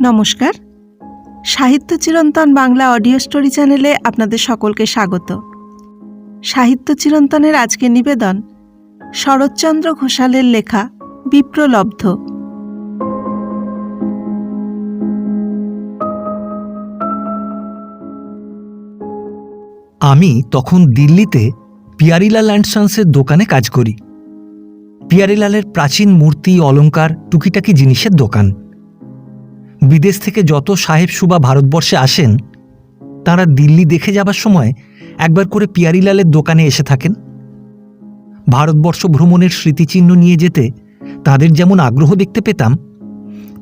নমস্কার, সাহিত্য চিরন্তন বাংলা অডিও স্টোরি চ্যানেলে আপনাদের সকলকে স্বাগত। সাহিত্য চিরন্তনের আজকের নিবেদন শরৎচন্দ্র ঘোষালের লেখা বিপ্রলব্ধ। আমি তখন দিল্লিতে পিয়ারিলাল অ্যান্ড সন্সের দোকানে কাজ করি। পিয়ারিলালের প্রাচীন মূর্তি, অলংকার, টুকিটাকি জিনিসের দোকান। বিদেশ থেকে যত সাহেব সুবা ভারতবর্ষে আসেন, তাঁরা দিল্লি দেখে যাবার সময় একবার করে পিয়ারিলালের দোকানে এসে থাকেন। ভারতবর্ষ ভ্রমণের স্মৃতিচিহ্ন নিয়ে যেতে তাদের যেমন আগ্রহ দেখতে পেতাম,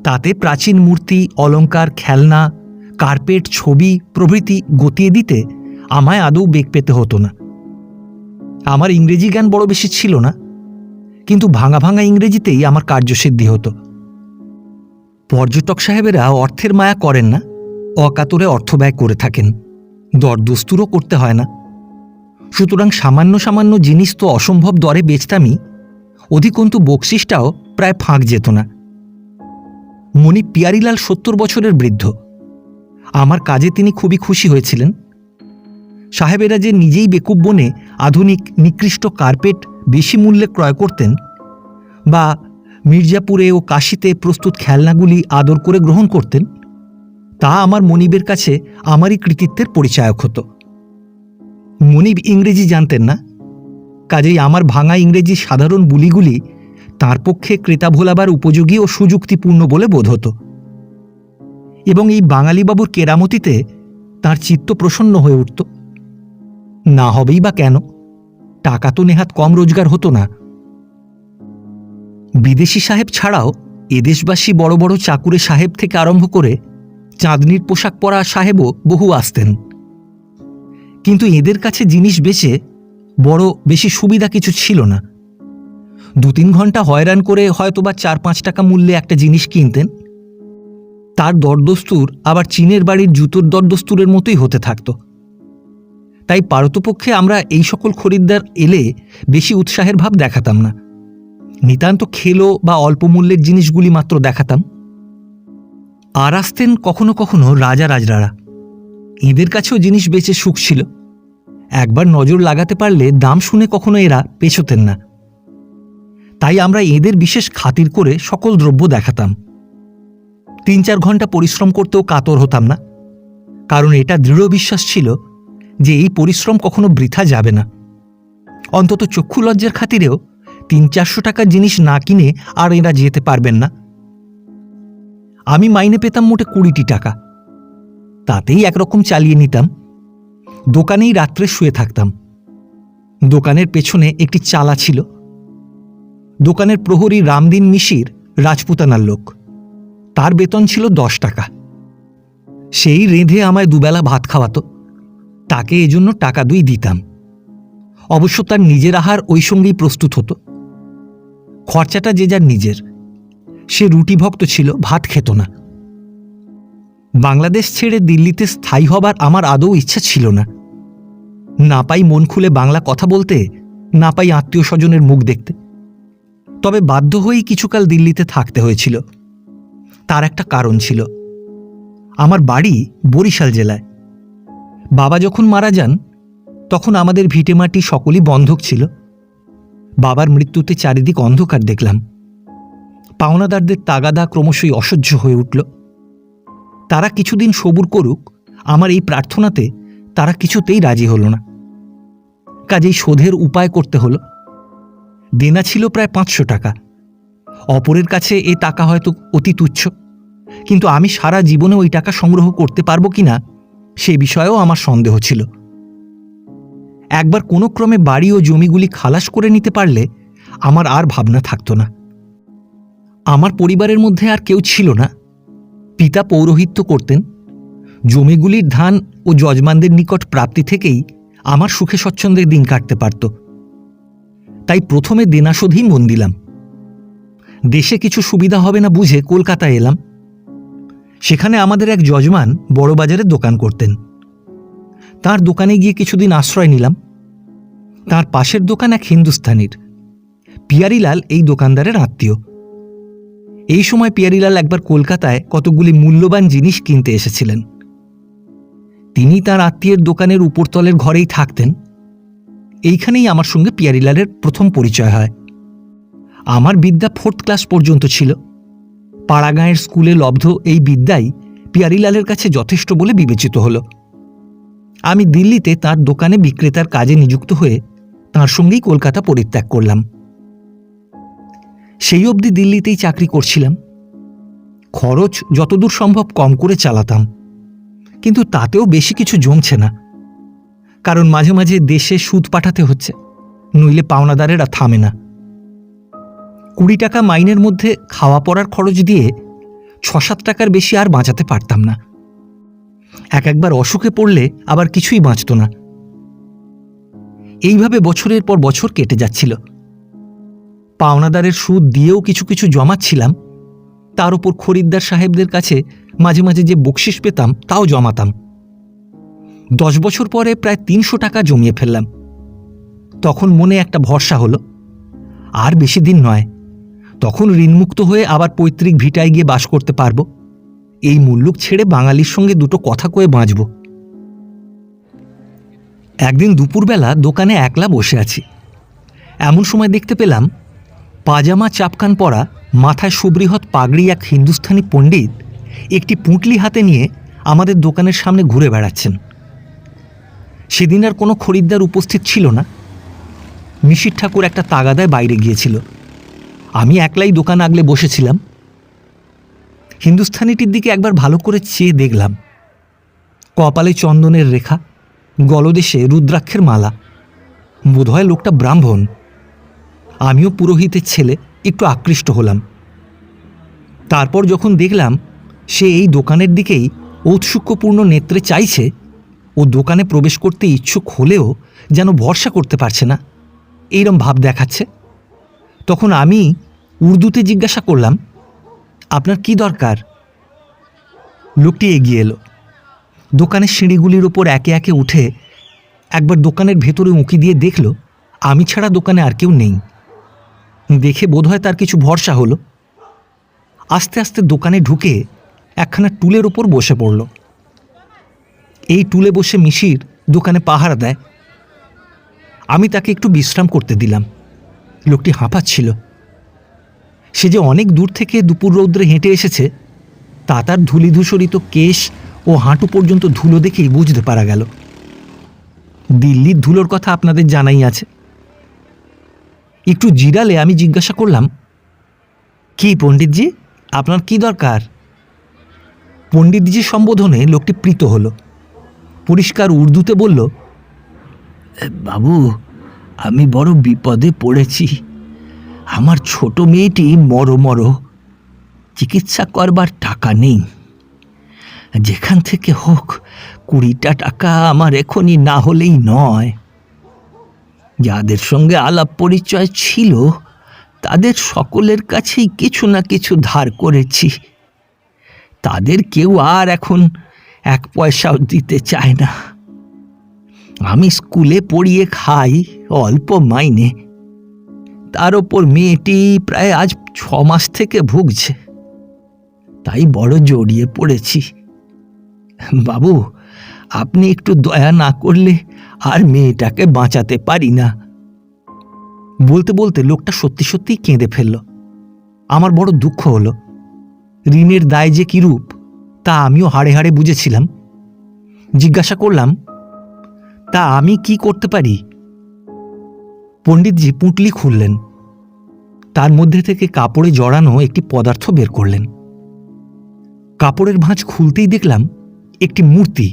তাতে প্রাচীন মূর্তি, অলংকার, খেলনা, কার্পেট, ছবি প্রভৃতি গতিয়ে দিতে আমায় আদৌ বেগ পেতে হতো না। আমার ইংরেজি জ্ঞান বড় বেশি ছিল না, কিন্তু ভাঙা ভাঙা ইংরেজিতেই আমার কার্যসিদ্ধি হতো। পর্যটক সাহেবেরা অর্থের মায়া করেন না, অকাতরে অর্থ ব্যয় করে থাকেন, দরদস্তুরও করতে হয় না। সুতরাং সামান্য সামান্য জিনিস তো অসম্ভব দরে বেচতামই, অধিকন্তু বকশিসটাও প্রায় ফাঁক যেত না। মণি পিয়ারিলাল 70 বছরের বৃদ্ধ। আমার কাজে তিনি খুবই খুশি হয়েছিলেন। সাহেবেরা যে নিজেই বেকুব বনে আধুনিক নিকৃষ্ট কার্পেট বেশি মূল্যে ক্রয় করতেন, বা মির্জাপুরে ও কাশীতে প্রস্তুত খেলনাগুলি আদর করে গ্রহণ করতেন, তা আমার মনিবের কাছে আমারই কৃতিত্বের পরিচায়ক হতো। মনিব ইংরেজি জানতেন না, কাজেই আমার ভাঙা ইংরেজি সাধারণ বুলিগুলি তাঁর পক্ষে ক্রেতা ভোলাবার উপযোগী ও সুযুক্তিপূর্ণ বলে বোধ হতো, এবং এই বাঙালিবাবুর কেরামতিতে তাঁর চিত্ত প্রসন্ন হয়ে উঠত। না হবেই বা কেন, টাকা তো নেহাত কম রোজগার হতো না। বিদেশি সাহেব ছাড়াও এদেশবাসী বড় বড় চাকুরে সাহেব থেকে আরম্ভ করে চাঁদনির পোশাক পরা সাহেবও বহু আসতেন। কিন্তু এদের কাছে জিনিস বেচে বড় বেশি সুবিধা কিছু ছিল না। 2-3 ঘন্টা হয়রান করে হয়তোবা 4-5 টাকা মূল্যে একটা জিনিস কিনতেন, তার দরদস্তুর আবার চীনের বাড়ির জুতোর দরদস্তুরের মতোই হতে থাকত। তাই পারতপক্ষে আমরা এই সকল খরিদ্দার এলে বেশি উৎসাহের ভাব দেখাতাম না, নিতান্ত খেলো বা অল্প মূল্যের জিনিসগুলি মাত্র দেখাতাম। আর আসতেন কখনো কখনো রাজা রাজরারা। এদের কাছেও জিনিস বেচে সুখ ছিল। একবার নজর লাগাতে পারলে দাম শুনে কখনো এরা পেছোতেন না। তাই আমরা এদের বিশেষ খাতির করে সকল দ্রব্য দেখাতাম। 3-4 ঘন্টা পরিশ্রম করতেও কাতর হতাম না, কারণ এটা দৃঢ় বিশ্বাস ছিল যে এই পরিশ্রম কখনো বৃথা যাবে না। অন্তত চক্ষু লজ্জার খাতিরেও 300-400 টাকার জিনিস না কিনে আর এরা যেতে পারবেন না। আমি মাইনে পেতাম মোটে 20টি টাকা, তাতেই একরকম চালিয়ে নিতাম। দোকানেই রাত্রে শুয়ে থাকতাম। দোকানের পেছনে একটি চালা ছিল। দোকানের প্রহরী রামদিন মিশির রাজপুতানার লোক। তার বেতন ছিল 10 টাকা। সেই রেঁধে আমায় দুবেলা ভাত খাওয়াতো, তাকে এজন্য টাকা 2 দিতাম। অবশ্য তার নিজের আহার ওই সঙ্গেই প্রস্তুত হতো। খরচাটা যে যার নিজের। সে রুটি ভক্ত ছিল, ভাত খেত না। বাংলাদেশ ছেড়ে দিল্লিতে স্থায়ী হবার আমার আদৌ ইচ্ছা ছিল না। না পাই মন খুলে বাংলা কথা বলতে, না পাই আত্মীয় স্বজনের মুখ দেখতে। তবে বাধ্য হয়েই কিছুকাল দিল্লিতে থাকতে হয়েছিল। তার একটা কারণ ছিল। আমার বাড়ি বরিশাল জেলায়। বাবা যখন মারা যান, তখন আমাদের ভিটেমাটি সকলই বন্ধক ছিল। বাবার মৃত্যুতে চারিদিক অন্ধকার দেখলাম। পাওনাদারদের তাগাদা ক্রমশই অসহ্য হয়ে উঠল। তারা কিছুদিন সবুর করুক, আমার এই প্রার্থনাতে তারা কিছুতেই রাজি হল না। কাজেই শোধের উপায় করতে হল। দেনা ছিল প্রায় 500 টাকা। অপরের কাছে এ টাকা হয়তো অতি তুচ্ছ, কিন্তু আমি সারা জীবনে ওই টাকা সংগ্রহ করতে পারবো কিনা সে বিষয়েও আমার সন্দেহ ছিল। একবার কোনো ক্রমে বাড়ি ও জমিগুলি খালাস করে নিতে পারলে আমার আর ভাবনা থাকতো না। আমার পরিবারের মধ্যে আর কেউ ছিল না। পিতা পৌরোহিত্য করতেন। জমিগুলির ধান ও যজমানদের নিকট প্রাপ্তি থেকেই আমার সুখে স্বচ্ছন্দের দিন কাটতে পারত। তাই প্রথমে দেনা শোধেই মন দিলাম। দেশে কিছু সুবিধা হবে না বুঝে কলকাতায় এলাম। সেখানে আমাদের এক যজমান বড় বাজারে দোকান করতেন। তার দোকানে গিয়ে কিছুদিন আশ্রয় নিলাম। তার পাশের দোকান এক হিন্দুস্থানির। পিয়ারিলাল এই দোকানদারের আত্মীয়। এই সময় পিয়ারিলাল একবার কলকাতায় কতগুলি মূল্যবান জিনিস কিনতে এসেছিলেন। তিনি তার আত্মীয়ের দোকানের উপরতলের ঘরেই থাকতেন। এইখানেই আমার সঙ্গে পিয়ারিলালের প্রথম পরিচয় হয়। আমার বিদ্যা 4th ক্লাস পর্যন্ত ছিল। পাড়াগাঁয়ের স্কুলে লব্ধ এই বিদ্যাই পিয়ারিলালের কাছে যথেষ্ট বলে বিবেচিত হল। আমি দিল্লিতে তার দোকানে বিক্রেতার কাজে নিযুক্ত হয়ে তাঁর সঙ্গেই কলকাতা পরিত্যাগ করলাম। সেই অবধি দিল্লিতেই চাকরি করছিলাম। খরচ যতদূর সম্ভব কম করে চালাতাম, কিন্তু তাতেও বেশি কিছু জমছে না। কারণ মাঝে মাঝে দেশে সুদ পাঠাতে হচ্ছে, নইলে পাওনাদারেরা থামে না। 20 টাকা মাইনের মধ্যে খাওয়া পড়ার খরচ দিয়ে 6-7 টাকার বেশি আর বাঁচাতে পারতাম না। একবার অসুখে পড়লে আবার কিছুই বাঁচত না। এইভাবে বছরের পর বছর কেটে যাচ্ছিল। পাওনাদারের সুদ দিয়েও কিছু কিছু জমাচ্ছিলাম, তার উপর খরিদ্দার সাহেবদের কাছে মাঝে মাঝে যে বকশিস পেতাম তাও জমাতাম। 10 বছর পরে প্রায় 300 টাকা জমিয়ে ফেললাম। তখন মনে একটা ভরসা হলো, আর বেশি দিন নয়, তখন ঋণমুক্ত হয়ে আবার পৈতৃক ভিটায় গিয়ে বাস করতে পারব। এই মুল্লুক ছেড়ে বাঙালির সঙ্গে দুটো কথা কয়ে বাঁচব। একদিন দুপুরবেলা দোকানে একলা বসে আছি। এমন সময় দেখতে পেলাম পাজামা চাপকান পরা, মাথায় সুবৃহৎ পাগড়ি এক হিন্দুস্থানি পণ্ডিত একটি পুঁটলি হাতে নিয়ে আমাদের দোকানের সামনে ঘুরে বেড়াচ্ছেন। সেদিন আর কোনো খরিদ্দার উপস্থিত ছিল না। মিশির ঠাকুর একটা তাগাদায় বাইরে গিয়েছিল। আমি একলাই দোকান আগলে বসেছিলাম। হিন্দুস্থানিটির দিকে একবার ভালো করে চেয়ে দেখলাম। কপালে চন্দনের রেখা, গলদেশে রুদ্রাক্ষের মালা। বোধহয় লোকটা ব্রাহ্মণ। আমিও পুরোহিতের ছেলে, একটু আকৃষ্ট হলাম। তারপর যখন দেখলাম সে এই দোকানের দিকেই ঔৎসুক্যপূর্ণ নেত্রে চাইছে, ও দোকানে প্রবেশ করতে ইচ্ছুক হলেও যেন ভরসা করতে পারছে না, এইরম ভাব দেখাচ্ছে, তখন আমি উর্দুতে জিজ্ঞাসা করলাম, আপনার কি দরকার? লোকটি এগিয়ে এলো। দোকানের সিঁড়িগুলির ওপর একে একে উঠে একবার দোকানের ভেতরে উঁকি দিয়ে দেখল আমি ছাড়া দোকানে আর কেউ নেই। দেখে বোধহয় তার কিছু ভরসা হলো। আস্তে আস্তে দোকানে ঢুকে একখানা টুলের ওপর বসে পড়ল। এই টুলে বসে মিশির দোকানে পাহারা দেয়। আমি তাকে একটু বিশ্রাম করতে দিলাম। লোকটি হাঁপাচ্ছিল। সে যে অনেক দূর থেকে দুপুর রৌদ্রে হেঁটে এসেছে তা তার ধূলিধূসরিত কেশ ও হাঁটু পর্যন্ত ধুলো দেখেই বুঝতে পারা গেল। দিল্লির ধুলোর কথা আপনাদের জানাই আছে। একটু জিরালে আমি জিজ্ঞাসা করলাম, কি পণ্ডিতজি, আপনার কি দরকার? পণ্ডিতজি সম্বোধনে লোকটি প্রীত হল। পরিষ্কার উর্দুতে বলল, বাবু, আমি বড় বিপদে পড়েছি। আমার ছোট মেয়েটি মরো, চিকিৎসা করবার টাকা নেই। যেখান থেকে হোক 20টা টাকা আমার এখনই না হলেই নয়। যাদের সঙ্গে আলাপ পরিচয় ছিল তাদের সকলের কাছেই কিছু না কিছু ধার করেছি। তাদের কেউ আর এখন 1 পয়সাও দিতে চায় না। আমি স্কুলে পড়িয়ে খাই অল্প মাইনে, তার ওপর মেয়েটি প্রায় আজ 6 মাস থেকে ভুগছে। তাই বড় জড়িয়ে পড়েছি। বাবু, আপনি একটু দয়া না করলে আর মেয়েটাকে বাঁচাতে পারি না। বলতে বলতে লোকটা সত্যি সত্যি কেঁদে ফেলল। আমার বড় দুঃখ হলো। ঋণের দায় যে কিরূপ তা আমিও হাড়ে হাড়ে বুঝেছিলাম। জিজ্ঞাসা করলাম, তা আমি কি করতে পারি? পণ্ডিতজি পুঁটলি খুললেন। তার মধ্যে থেকে কাপড়ে জড়ানো একটি পদার্থ বের করলেন। কাপড়ের ভাঁজ খুলতেই দেখলাম একটি মূর্তি।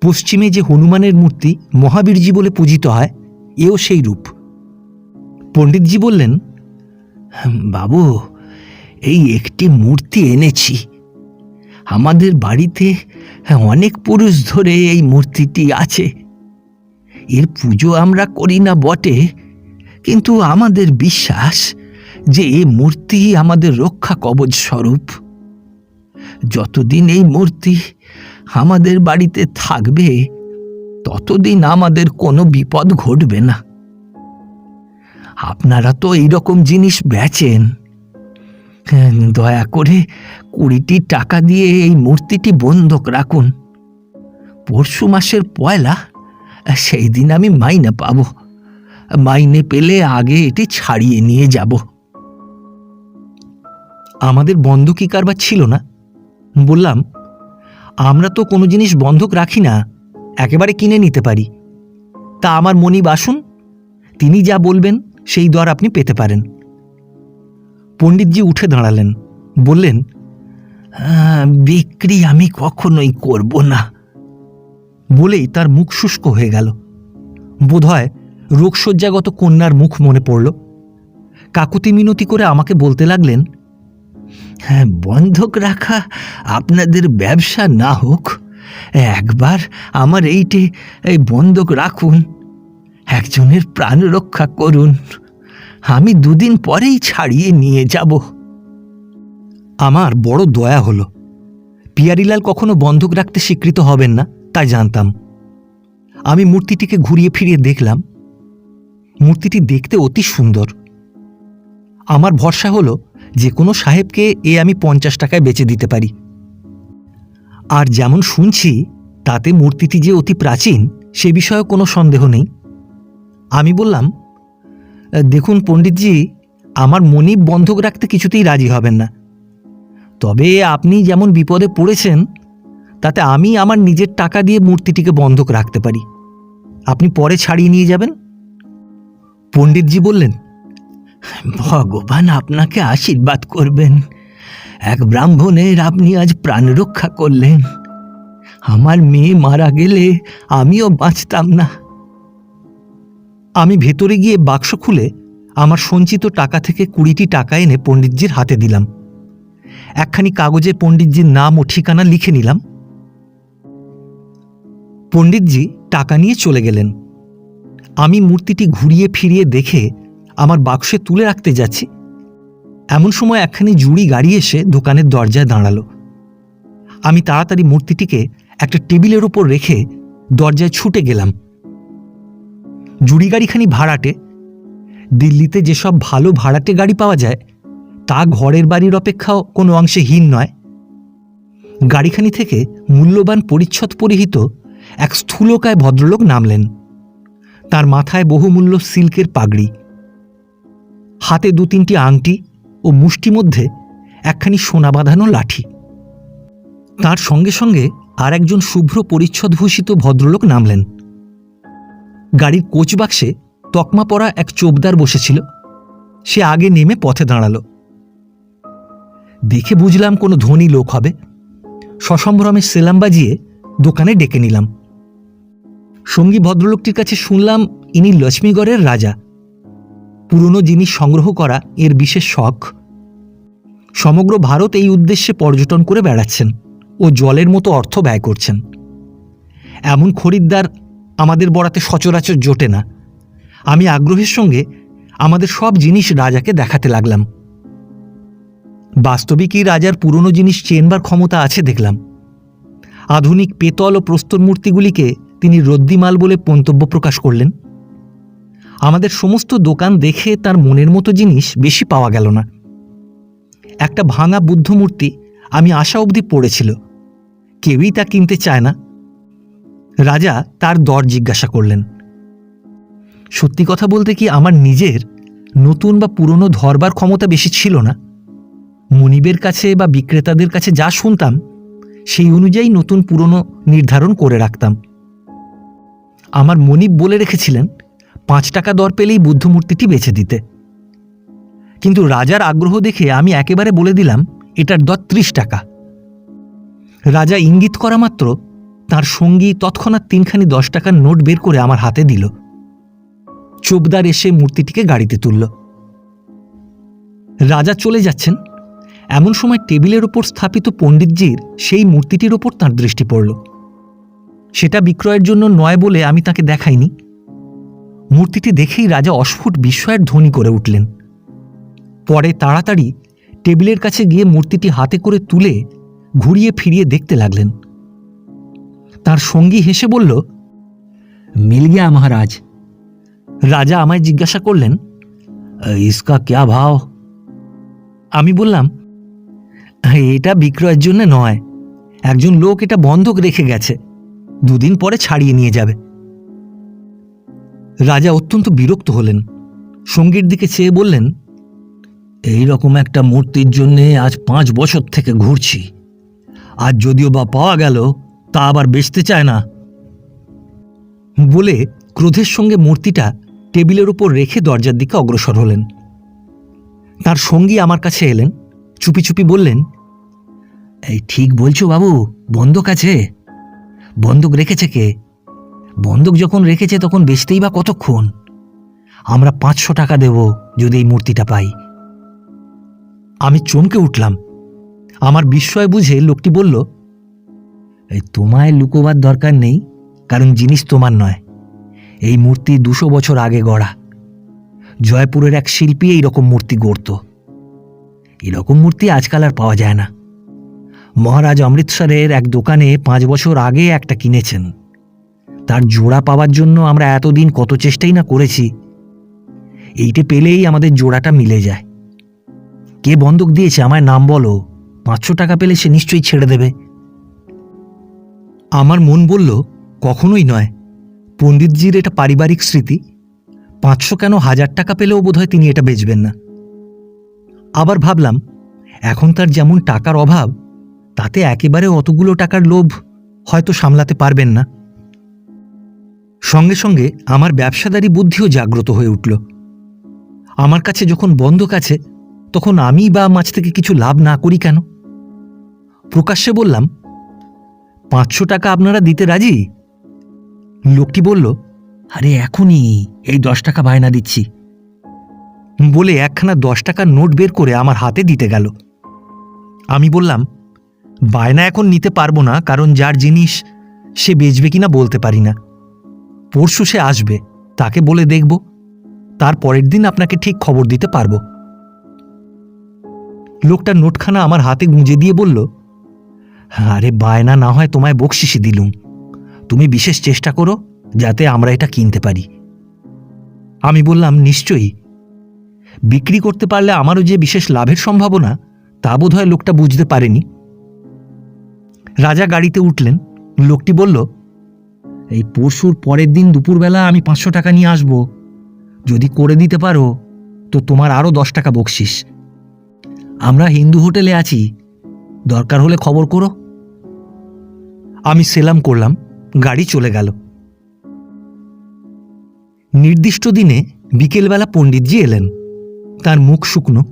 পশ্চিমে যে হনুমানের মূর্তি মহাবীরজি বলে পূজিত হয়, এও সেই রূপ। পণ্ডিতজি বললেন, বাবু, এই একটি মূর্তি এনেছি। আমাদের বাড়িতে অনেক পুরুষ ধরে এই মূর্তিটি আছে। এর পুজো আমরা করি না বটে, কিন্তু আমাদের বিশ্বাস যে এই মূর্তি আমাদের রক্ষা কবচ স্বরূপ। যতদিন এই মূর্তি আমাদের বাড়িতে থাকবে ততদিন আমাদের কোনো বিপদ ঘটবে না। আপনারা তো এইরকম জিনিস বেচেন, দয়া করে 20টি টাকা দিয়ে এই মূর্তিটি বন্ধক রাখুন। পরশু মাসের পয়লা, সেই দিন আমি মাইনে পাব। মাইনে পেলে আগে এটি ছাড়িয়ে নিয়ে যাব। আমাদের বন্ধকি কারবার ছিল না। বললাম, আমরা তো কোনো জিনিস বন্ধক রাখি না, একেবারে কিনে নিতে পারি। তা আমার মনিব আসুন, তিনি যা বলবেন সেই দর আপনি পেতে পারেন। পণ্ডিতজি উঠে দাঁড়ালেন, বললেন, বিক্রি আমি কখনোই করব না। বলেই তার মুখ শুষ্ক হয়ে গেল। বোধহয় রোগশয্যাগত কন্যার মুখ মনে পড়ল। কাকুতি মিনতি করে আমাকে বলতে লাগলেন, বন্ধক রাখা আপনাদের ব্যবসা না হোক, একবার আমার এই বন্ধক রাখুন, একজনের প্রাণ রক্ষা করুন, আমি 2 দিন পরেই ছাড়িয়ে নিয়ে যাব। আমার বড় দয়া হলো। পিয়ারিলাল কখনো বন্ধক রাখতে স্বীকৃত হবেন না তা জানতাম। আমি মূর্তিটিকে ঘুরিয়ে ফিরিয়ে দেখলাম। মূর্তিটি দেখতে অতি সুন্দর। আমার ভরসা হলো যে কোনো সাহেবকে আমি 50 টাকায় বেচে দিতে পারি। আর যেমন শুনছি তাতে মূর্তিটি যে অতি প্রাচীন সে বিষয়ে কোনো সন্দেহ নেই। আমি বললাম, দেখুন পণ্ডিতজি, আমার মনিব বন্ধক রাখতে কিছুতেই রাজি হবেন না। তবে আপনি যেমন বিপদে পড়েছেন, তাতে আমি আমার নিজের টাকা দিয়ে মূর্তিটিকে বন্ধক রাখতে পারি। আপনি পরে ছাড়িয়ে নিয়ে যাবেন। পণ্ডিতজি বললেন, ভগবান আপনাকে আশীর্বাদ করবেন। এক ব্রাহ্মণের আপনি আজ প্রাণ রক্ষা করলেন। আমার মেয়ে মারা গেলে আমিও বাঁচতাম না। আমি ভেতরে গিয়ে বাক্স খুলে আমার সঞ্চিত টাকা থেকে 20টি টাকা এনে পণ্ডিতজির হাতে দিলাম। একখানি কাগজে পণ্ডিতজির নাম ও ঠিকানা লিখে নিলাম। পণ্ডিতজি টাকা নিয়ে চলে গেলেন। আমি মূর্তিটি ঘুরিয়ে ফিরিয়ে দেখে আমার বাক্সে তুলে রাখতে যাচ্ছি, এমন সময় একখানি জুড়ি গাড়ি এসে দোকানের দরজায় দাঁড়ালো। আমি তাড়াতাড়ি মূর্তিটিকে একটা টেবিলের উপর রেখে দরজায় ছুটে গেলাম। জুড়ি গাড়িখানি ভাড়াটে। দিল্লিতে যেসব ভালো ভাড়াটে গাড়ি পাওয়া যায় তা ঘরের বাড়ির অপেক্ষাও কোনো অংশে হীন নয়। গাড়িখানি থেকে মূল্যবান পরিচ্ছদ পরিহিত এক স্থূলকায় ভদ্রলোক নামলেন। তার মাথায় বহুমূল্য সিল্কের পাগড়ি, হাতে 2-3টি আংটি ও মুষ্টি মধ্যে একখানি সোনা বাঁধানো লাঠি। তার সঙ্গে সঙ্গে আর একজন শুভ্র পরিচ্ছদভূষিত ভদ্রলোক নামলেন। গাড়ির কোচ বাক্সে তকমা পরা এক চোপদার বসেছিল। সে আগে নেমে পথে দাঁড়ালো। দেখে বুঝলাম কোনো ধনী লোক হবে। সসম্ভ্রমে সেলাম বাজিয়ে দোকানে ডেকে নিলাম। সঙ্গী ভদ্রলোকটির কাছে শুনলাম ইনি লক্ষ্মীগড়ের রাজা। পুরনো জিনিস সংগ্রহ করা এর বিশেষ শখ। সমগ্র ভারত এই উদ্দেশ্যে পর্যটন করে বেড়াচ্ছেন ও জলের মতো অর্থ ব্যয় করছেন। এমন খরিদ্দার আমাদের বরাতে সচরাচর জোটে না। আমি আগ্রহের সঙ্গে আমাদের সব জিনিস রাজাকে দেখাতে লাগলাম। বাস্তবিকই রাজার পুরনো জিনিস চেনবার ক্ষমতা আছে দেখলাম। আধুনিক পেতল ও প্রস্তর মূর্তিগুলিকে তিনি রদ্দিমাল বলে মন্তব্য প্রকাশ করলেন। আমাদের সমস্ত দোকান দেখে তার মনের মতো জিনিস বেশি পাওয়া গেল না। একটা ভাঙা বুদ্ধ মূর্তি আমি আশা অবধি পড়েছিল, কেউই তা কিনতে চায় না। রাজা তার দর জিজ্ঞাসা করলেন। সত্যি কথা বলতে কি আমার নিজের নতুন বা পুরনো ধরবার ক্ষমতা বেশি ছিল না। মনিবের কাছে বা বিক্রেতাদের কাছে যা শুনতাম সেই অনুযায়ী নতুন পুরনো নির্ধারণ করে রাখতাম। আমার মনিব বলে রেখেছিলেন 5 টাকা দর পেলেই বুদ্ধমূর্তিটি বেচে দিতে। কিন্তু রাজার আগ্রহ দেখে আমি একেবারে বলে দিলাম এটার দর 30 টাকা। রাজা ইঙ্গিত করা মাত্র তার সঙ্গী তৎক্ষণাৎ 3খানি 10 টাকার নোট বের করে আমার হাতে দিল। চোপদার এসে মূর্তিটিকে গাড়িতে তুলল। রাজা চলে যাচ্ছেন, এমন সময় টেবিলের ওপর স্থাপিত পণ্ডিতজির সেই মূর্তিটির ওপর তাঁর দৃষ্টি পড়ল। সেটা বিক্রয়ের জন্য নয় বলে আমি তাকে দেখাইনি। মূর্তিটি দেখেই রাজা অস্ফুট বিস্ময়ের ধ্বনি করে উঠলেন। পরে তাড়াতাড়ি টেবিলের কাছে গিয়ে মূর্তিটি হাতে করে তুলে ঘুরিয়ে ফিরিয়ে দেখতে লাগলেন। তার সঙ্গী হেসে বলল, মিল গিয়া মহারাজ। রাজা আমায় জিজ্ঞাসা করলেন, ইসকা ক্যা ভাও? আমি বললাম, এটা বিক্রয়ের জন্য নয়, একজন লোক এটা বন্ধক রেখে গেছে, 2 দিন পরে ছাড়িয়ে নিয়ে যাবে। রাজা অত্যন্ত বিরক্ত হলেন, সঙ্গীর দিকে চেয়ে বললেন, এই রকম একটা মূর্তির জন্যে আজ 5 বছর থেকে ঘুরছি, আজ যদিও বা পাওয়া গেল তা আবার বেচতে চায় না। বলে ক্রোধের সঙ্গে মূর্তিটা টেবিলের উপর রেখে দরজার দিকে অগ্রসর হলেন। তার সঙ্গী আমার কাছে এলেন, চুপি চুপি বললেন, এই ঠিক বলছো বাবু, বন্ধক আছে? বন্ধক রেখেছে কে? বন্ধক যখন রেখেছে তখন বেচতেই বা কতক্ষণ? আমরা 500 টাকা দেব যদি এই মূর্তিটা পাই। আমি চমকে উঠলাম। আমার বিস্ময় বুঝে লোকটি বলল, এই তোমায় লুকোবার দরকার নেই, কারণ জিনিস তোমার নয়। এই মূর্তি 200 বছর আগে গড়া। জয়পুরের এক শিল্পী এইরকম মূর্তি গড়ত। এরকম মূর্তি আজকাল আর পাওয়া যায় না। মহারাজ অমৃতসরের এক দোকানে 5 বছর আগে একটা কিনেছেন। তার জোড়া পাওয়ার জন্য আমরা এতদিন কত চেষ্টাই না করেছি। এইটা পেলেই আমাদের জোড়াটা মিলে যায়। কে বন্ধক দিয়েছে আমায় নাম বলো, 500 টাকা পেলে সে নিশ্চয়ই ছেড়ে দেবে। আমার মন বলল, কখনোই নয়, পণ্ডিতজির এটা পারিবারিক স্মৃতি, 500 কেন 1000 টাকা পেলেও বোধহয় তিনি এটা বেচবেন না। আবার ভাবলাম, এখন তার যেমন টাকার অভাব, তাতে একেবারে অতগুলো টাকার লোভ হয়তো সামলাতে পারবেন না। সঙ্গে সঙ্গে আমার ব্যবসাদারি বুদ্ধিও জাগ্রত হয়ে উঠল। আমার কাছে যখন বন্ধক আছে, তখন আমি বা মাছ থেকে কিছু লাভ না করি কেন? প্রকাশ্যে বললাম, 500 টাকা আপনারা দিতে রাজি? লোকটি বলল, আরে এখনই এই 10 টাকা বায়না দিচ্ছি, বলে একখানা 10 টাকার নোট বের করে আমার হাতে দিতে গেল। আমি বললাম, বায়না এখন নিতে পারবো না, কারণ যার জিনিস সে বেচবে কিনা বলতে পারি না। পরশু সে আসবে, তাকে বলে দেখব, তার পরের দিন আপনাকে ঠিক খবর দিতে পারবো। লোকটা নোটখানা আমার হাতে গুঁজে দিয়ে বলল, আরে বায়না না হয় তোমায় বকশিসি দিলুম, তুমি বিশেষ চেষ্টা করো যাতে আমরা এটা কিনতে পারি। আমি বললাম, নিশ্চয়ই। বিক্রি করতে পারলে আমারও যে বিশেষ লাভের সম্ভাবনা, তা বোধহয় লোকটা বুঝতে পারেনি। রাজা গাড়িতে উঠলেন। লোকটি বলল, এই পরশুর পরের দিন দুপুরবেলা আমি 500 টাকা নিয়ে আসব। যদি করে দিতে পারো তো তোমার আরও 10 টাকা বকশিস। আমরা হিন্দু হোটেলে আছি, দরকার হলে খবর করো। আমি সেলাম করলাম, গাড়ি চলে গেল। নির্দিষ্ট দিনে বিকেলবেলা পণ্ডিতজি এলেন। তার মুখ শুকনো।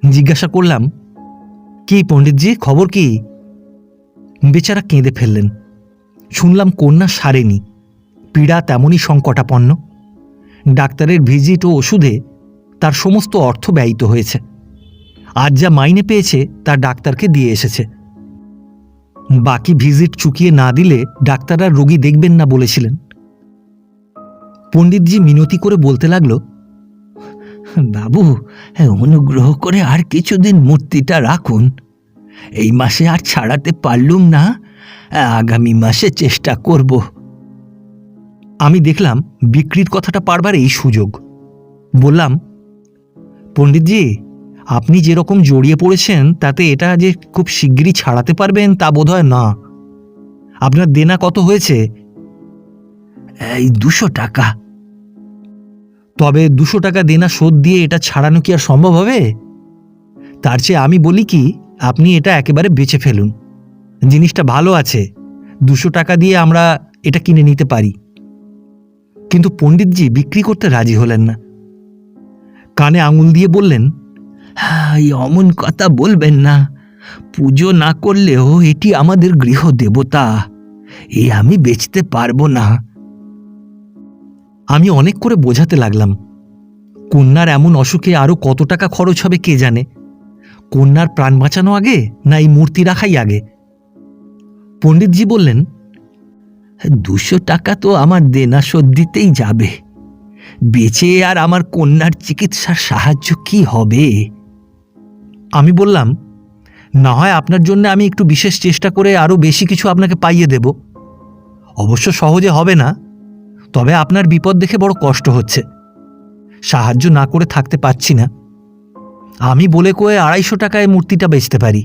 জিজ্ঞাসা করলাম, কি পণ্ডিতজি, খবর কি? বেচারা কেঁদে ফেললেন। শুনলাম কন্যা সারেনি, পীড়া তেমনই সংকটাপন্ন। ডাক্তারের ভিজিট ও ওষুধে তার সমস্ত অর্থ ব্যয়িত হয়েছে। আজ যা মাইনে পেয়েছে তা ডাক্তারকে দিয়ে এসেছে। বাকি ভিজিট চুকিয়ে না দিলে ডাক্তাররা রোগী দেখবেন না বলেছিলেন। পণ্ডিতজি মিনতি করে বলতে লাগলো, বাবু, অনুগ্রহ করে আর কিছুদিন মূর্তিটা রাখুন। এই মাসে আর ছাড়াতে পারলুম না, আগামী মাসে চেষ্টা করব। আমি দেখলাম বিক্রির কথাটা পারবার এই সুযোগ। বললাম, পণ্ডিতজি, আপনি যেরকম জড়িয়ে পড়েছেন তাতে এটা যে খুব শিগগিরই ছাড়াতে পারবেন তা বোধহয় না। আপনার দেনা কত হয়েছে? এই 200 টাকা। তবে 200 টাকা দেনা শোধ দিয়ে এটা ছাড়ানো কি আর সম্ভব হবে? তার চেয়ে আমি বলি কি, আপনি এটা একেবারে বেচে ফেলুন। জিনিসটা ভালো আছে, 200 টাকা দিয়ে আমরা এটা কিনে নিতে পারি। কিন্তু পণ্ডিতজি বিক্রি করতে রাজি হলেন না। কানে আঙুল দিয়ে বললেন, এই অমন কথা বলবেন না। পুজো না করলেও এটি আমাদের গৃহ দেবতা, এ আমি বেচতে পারবো না। আমি অনেক করে বোঝাতে লাগলাম, কন্যার এমন অসুখে আরো কত টাকা খরচ হবে কে জানে। কন্যার প্রাণ বাঁচানো আগে না এই মূর্তি রাখাই আগে? পণ্ডিতজি বললেন, 200 টাকা তো আমার দেনা শোধ দিতেই যাবে, বেচে আর আমার কন্যার চিকিৎসার সাহায্য কি হবে? আমি বললাম, না হয় আপনার জন্য আমি একটু বিশেষ চেষ্টা করে আরো বেশি কিছু আপনাকে পাইয়ে দেব। অবশ্য সহজে হবে না, তবে আপনার বিপদ দেখে বড় কষ্ট হচ্ছে, সাহায্য না করে থাকতে পারছি না। আমি বলে কয়ে 250 টাকায় মূর্তিটা বেচতে পারি।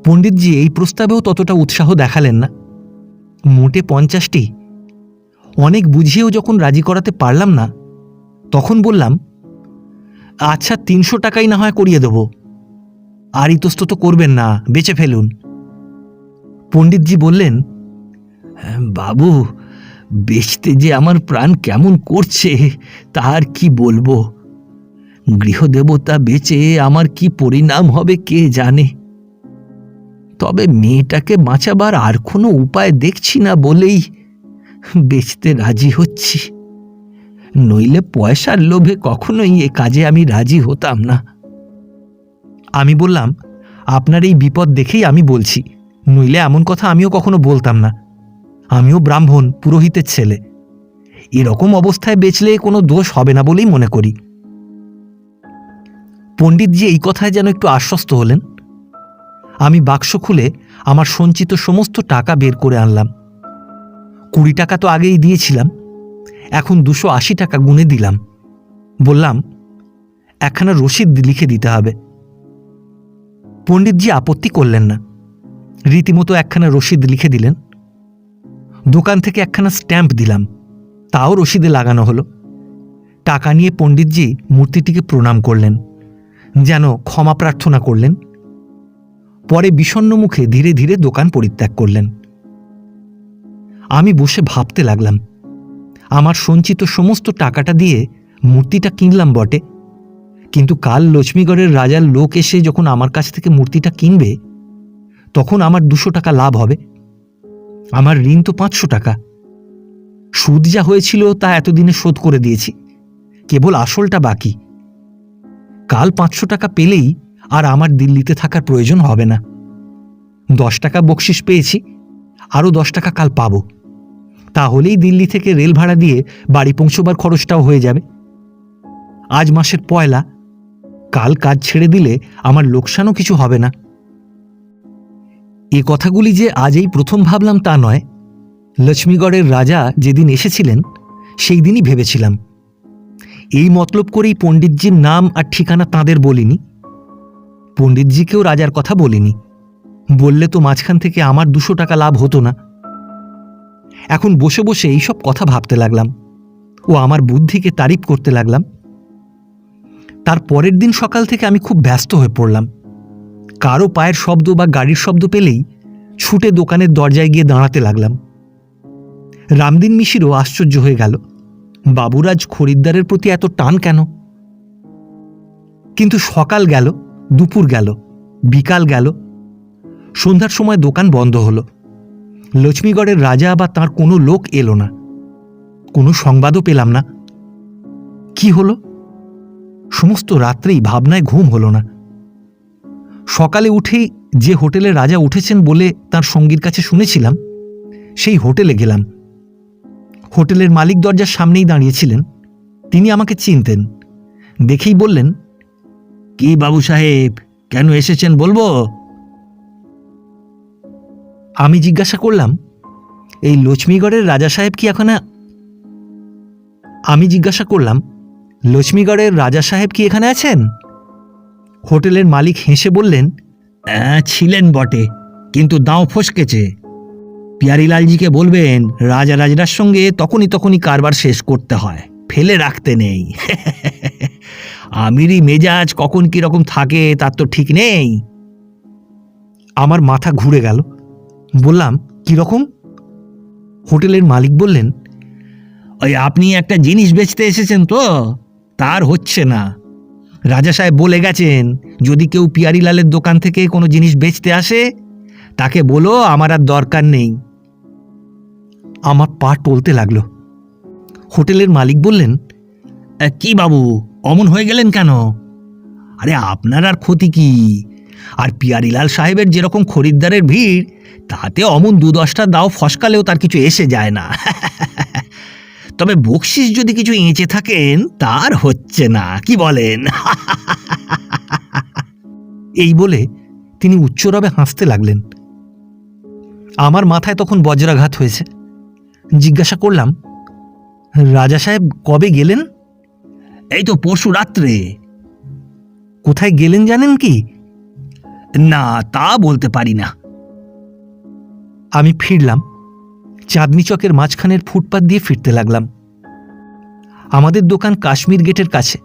পণ্ডিতজি এই প্রস্তাবেও ততটা উৎসাহ দেখালেন না। মোটে 50টি। অনেক বুঝিয়েও যখন রাজি করাতে পারলাম না, তখন বললাম, আচ্ছা 300 টাকাই না হয় করিয়ে দেব, আর ইতস্তত করবেন না, বেচে ফেলুন। পণ্ডিতজি বললেন, বাবু, বেচতে যে আমার প্রাণ কেমন করছে তার কি বলবো। গৃহদেবতা বেচে আমার কি পরিণাম হবে কে জানে। তবে মেয়েটাকে বাঁচাবার আর কোনো উপায় দেখছি না বলেই বেচতে রাজি হচ্ছি, নইলে পয়সার লোভে কখনোই এ কাজে আমি রাজি হতাম না। আমি বললাম, আপনার এই বিপদ দেখেই আমি বলছি, নইলে এমন কথা আমিও কখনো বলতাম না। আমিও ব্রাহ্মণ, পুরোহিতের ছেলে। এরকম অবস্থায় বেচলে কোনো দোষ হবে না বলেই মনে করি। পণ্ডিতজি এই কথায় যেন একটু আশ্বস্ত হলেন। আমি বাক্স খুলে আমার সঞ্চিত সমস্ত টাকা বের করে আনলাম। 20 টাকা তো আগেই দিয়েছিলাম, এখন 280 টাকা গুনে দিলাম। বললাম, একখানা রসিদ লিখে দিতে হবে। পণ্ডিতজি আপত্তি করলেন না, রীতিমতো একখানা রসিদ লিখে দিলেন। দোকান থেকে একখানা স্ট্যাম্প দিলাম, তাও রসিদে লাগানো হলো। টাকা নিয়ে পণ্ডিতজি মূর্তিটিকে প্রণাম করলেন, যেন ক্ষমা প্রার্থনা করলেন। পরে বিষণ্ণ মুখে ধীরে ধীরে দোকান পরিত্যাগ করলেন। আমি বসে ভাবতে লাগলাম, আমার সঞ্চিত সমস্ত টাকাটা দিয়ে মূর্তিটা কিনলাম বটে, কিন্তু কাল লক্ষ্মীগড়ের রাজার লোক এসে যখন আমার কাছ থেকে মূর্তিটা কিনবে, তখন আমার 200 টাকা লাভ হবে। আমার ঋণ তো 500 টাকা। সুদ যা হয়েছিল তা এতদিনে শোধ করে দিয়েছি, কেবল আসলটা বাকি। কাল 500 টাকা পেলেই আর আমার দিল্লিতে থাকার প্রয়োজন হবে না। 10 টাকা বকশিস পেয়েছি, আরও 10 টাকা কাল পাব। তাহলেই দিল্লি থেকে রেল ভাড়া দিয়ে বাড়ি পৌঁছবার খরচটাও হয়ে যাবে। আজ মাসের 1 কাল কাজ ছেড়ে দিলে আমার লোকসানও কিছু হবে না। এ কথাগুলি যে আজ এই প্রথম ভাবলাম তা নয়, লক্ষ্মীগড়ের রাজা যেদিন এসেছিলেন সেই দিনই ভেবেছিলাম। এই মতলব করেই পণ্ডিতজির নাম আর ঠিকানা তাঁদের বলিনি। পণ্ডিতজিকেও রাজার কথা বলিনি, বললে তো মাঝখান থেকে আমার 200 টাকা লাভ হতো না। এখন বসে বসে এইসব কথা ভাবতে লাগলাম ও আমার বুদ্ধিকে তারিফ করতে লাগলাম। তার পরের দিন সকাল থেকে আমি খুব ব্যস্ত হয়ে পড়লাম। কারো পায়ের শব্দ বা গাড়ির শব্দ পেলেই ছুটে দোকানের দরজায় গিয়ে দাঁড়াতে লাগলাম। রামদিন মিশিরও আশ্চর্য হয়ে গেল, বাবুরাজ খরিদ্দারের প্রতি এত টান কেন? কিন্তু সকাল গেল, দুপুর গেল, বিকাল গেল, সন্ধ্যার সময় দোকান বন্ধ হলো। লক্ষ্মীগড়ের রাজা বা তাঁর কোনো লোক এলো না, কোনো সংবাদও পেলাম না। কি হলো? সমস্ত রাত্রেই ভাবনায় ঘুম হলো না। সকালে উঠেই যে হোটেলে রাজা উঠেছেন বলে তার সঙ্গীর কাছে শুনেছিলাম, সেই হোটেলে গেলাম। হোটেলের মালিক দরজার সামনেই দাঁড়িয়েছিলেন। তিনি আমাকে চিনতেন, দেখেই বললেন, কি বাবু সাহেব, কেন এসেছেন বলবো? আমি জিজ্ঞাসা করলাম, এই লক্ষ্মীগড়ের রাজা সাহেব কি এখানে? লক্ষ্মীগড়ের রাজা সাহেব কি এখানে আছেন? হোটেলের মালিক হেসে বললেন, ছিলেন বটে, কিন্তু দাও ফসকেছে। পিয়ারিলালজিকে বলবেন রাজরাজরার সঙ্গে তখনই কারবার শেষ করতে হয়, ফেলে রাখতে নেই। আমিরই মেজাজ কখন কিরকম থাকে তার তো ঠিক নেই। আমার মাথা ঘুরে গেল। বললাম, কিরকম? হোটেলের মালিক বললেন, ওই আপনি একটা জিনিস বেচতে এসেছেন তো, তার হচ্ছে না। রাজা সাহেব বলে গেছেন, যদি কেউ পিয়ারিলালের দোকান থেকে কোনো জিনিস বেচতে আসে তাকে বলো আমার আর দরকার নেই। আমার পা টলতে লাগলো। হোটেলের মালিক বললেন, কি বাবু, অমন হয়ে গেলেন কেন? আরে আপনার আর ক্ষতি কি? আর পিয়ারিলাল সাহেবের যেরকম খরিদ্দারের ভিড়, তাতে অমন 2-10টা দাও ফসকালেও তার কিছু এসে যায় না। তবে বকশিস যদি কিছু এঁচে থাকেন তার হচ্ছে না, কি বলেন? এই বলে তিনি উচ্চরবে হাসতে লাগলেন। আমার মাথায় তখন বজ্রাঘাত হয়েছে। জিজ্ঞাসা করলাম, রাজা সাহেব কবে গেলেন? এই তো পরশু রাত্রে। কোথায় গেলেন জানেন কি? না, তা বলতে পারি না। আমি ফিরলাম, চাঁদনি চকের মাঝখানের ফুটপাত দিয়ে ফিরতে লাগলাম। আমাদের দোকান কাশ্মীর গেটের কাছে।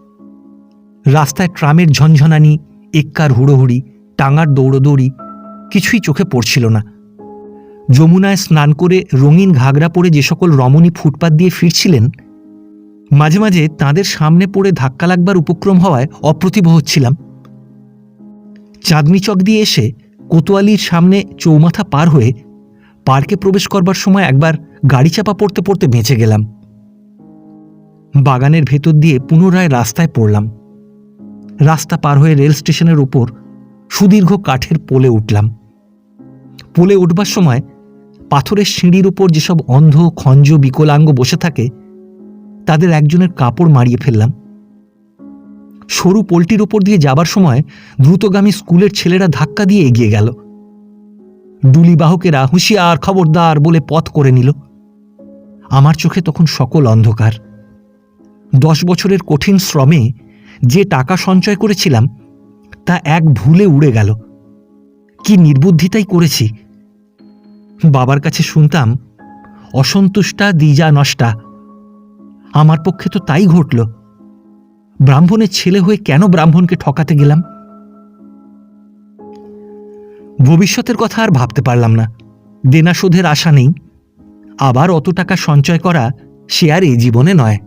রাস্তায় ট্রামের ঝনঝনানি, এক্কার হুড়োহুড়ি, টাঙার দৌড়োদৌড়ি কিছুই চোখে পড়ছিল না। যমুনায় স্নান করে রঙিন ঘাগরা পরে যে সকল রমণী ফুটপাত দিয়ে ফিরছিলেন, মাঝে মাঝে তাঁদের সামনে পড়ে ধাক্কা লাগবার উপক্রম হওয়ায় অপ্রতিভ হচ্ছিলাম। চাঁদনি চক দিয়ে এসে কোতোয়ালির সামনে চৌমাথা পার হয়ে পার্কে প্রবেশ করবার সময় একবার গাড়ি চাপা পড়তে পড়তে বেঁচে গেলাম। বাগানের ভেতর দিয়ে পুনরায় রাস্তায় পড়লাম। রাস্তা পার হয়ে রেল স্টেশনের উপর সুদীর্ঘ কাঠের পোলে উঠলাম। পোলে উঠবার সময় পাথরের সিঁড়ির উপর যেসব অন্ধ খঞ্জ বিকলাঙ্গ বসে থাকে, তাদের একজনের কাপড় মারিয়ে ফেললাম। সরু পোলটির ওপর দিয়ে যাবার সময় দ্রুতগামী স্কুলের ছেলেরা ধাক্কা দিয়ে এগিয়ে গেল। ডুলি বাহকেরা হুঁশিয়ার, খবরদার বলে পথ করে নিল। আমার চোখে তখন সকল অন্ধকার। 10 বছরের কঠিন শ্রমে যে টাকা সঞ্চয় করেছিলাম তা এক ভুলে উড়ে গেল। কি নির্বুদ্ধিতাই করেছি। বাবার কাছে শুনতাম, অসন্তুষ্টা দ্বিজা নষ্টা। আমার পক্ষে তো তাই ঘটল। ব্রাহ্মণের ছেলে হয়ে কেন ব্রাহ্মণকে ঠকাতে গেলাম? ভবিষ্যতের কথা আর ভাবতে পারলাম না। দেনা শোধের আশা নেই। আবার অত টাকা সঞ্চয় করা সে আর এই জীবনে নয়।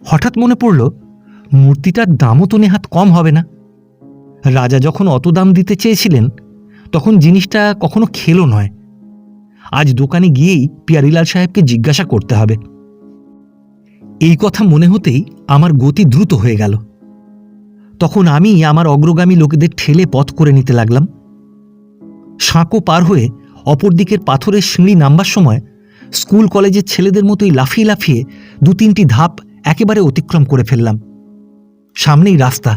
হঠাৎ মনে পড়ল, মূর্তিটার দামও তো নেহাত কম হবে না। রাজা যখন অত দাম দিতে চেয়েছিলেন, তখন জিনিসটা কখনো খেলো নয়। আজ দোকানে গিয়েই পিয়ারিলাল সাহেবকে জিজ্ঞাসা করতে হবে। এই কথা মনে হতেই আমার গতি দ্রুত হয়ে গেল। তখন আমি আমার অগ্রগামী লোকেদের ঠেলে পথ করে নিতে লাগলাম। সাঁকো পার হয়ে অপর দিকের পাথরের সিঁড়ি নামবার সময় স্কুল কলেজের ছেলেদের মতোই লাফিয়ে লাফিয়ে 2-3টি ধাপ একেবারে অতিক্রম করে ফেললাম। সামনেই রাস্তা।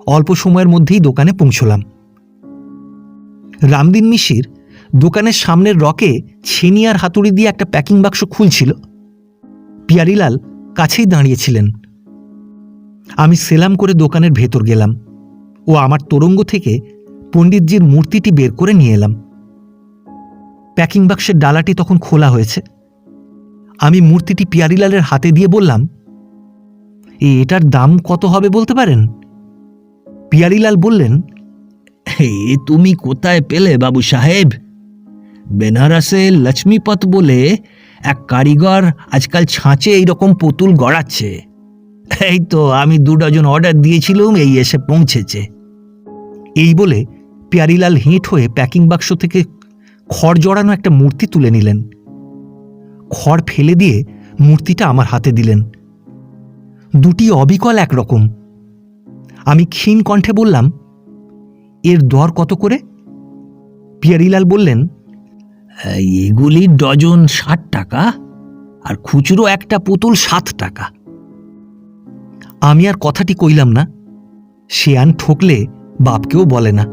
অল্প সময়ের মধ্যেই দোকানে পৌঁছলাম। রামদিন মিশির দোকানের সামনের রকে ছেনি আর হাতুড়ি দিয়ে একটা প্যাকিং বাক্স খুলছিল। পিয়ারিলাল কাছেই দাঁড়িয়েছিলেন। আমি সেলাম করে দোকানের ভেতর গেলাম ও আমার তোরঙ্গ থেকে পণ্ডিতজির মূর্তিটি বের করে নিয়ে এলাম। প্যাকিং বাক্সের ডালাটি তখন খোলা হয়েছে। আমি মূর্তিটি পিয়ারিলালের হাতে দিয়ে বললাম, এটার দাম কত হবে বলতে পারেন? পিয়ারিলাল বললেন, এ তুমি কোথায় পেলে বাবু সাহেব? বেনারসে লক্ষ্মীপত বলে এক কারিগর আজকাল ছাঁচে এইরকম পুতুল গড়াচ্ছে। এই তো আমি 2 ডজন অর্ডার দিয়েছিলাম, এই এসে পৌঁছেছে। এই বলে পিয়ারিলাল হেঁট হয়ে প্যাকিং বাক্স থেকে খড় জড়ানো একটা মূর্তি তুলে নিলেন। খড় ফেলে দিয়ে মূর্তিটা আমার হাতে দিলেন। দুটি অবিকল একরকম। আমি ক্ষীণ কণ্ঠে বললাম, এর দর কত করে? পিয়ারিলাল বললেন, এগুলি ডজন 60 টাকা, আর খুচরো একটা পুতুল 7 টাকা। আমি আর কথাটি কইলাম না। শেয়ান ঠকলে বাপকেও বলে না।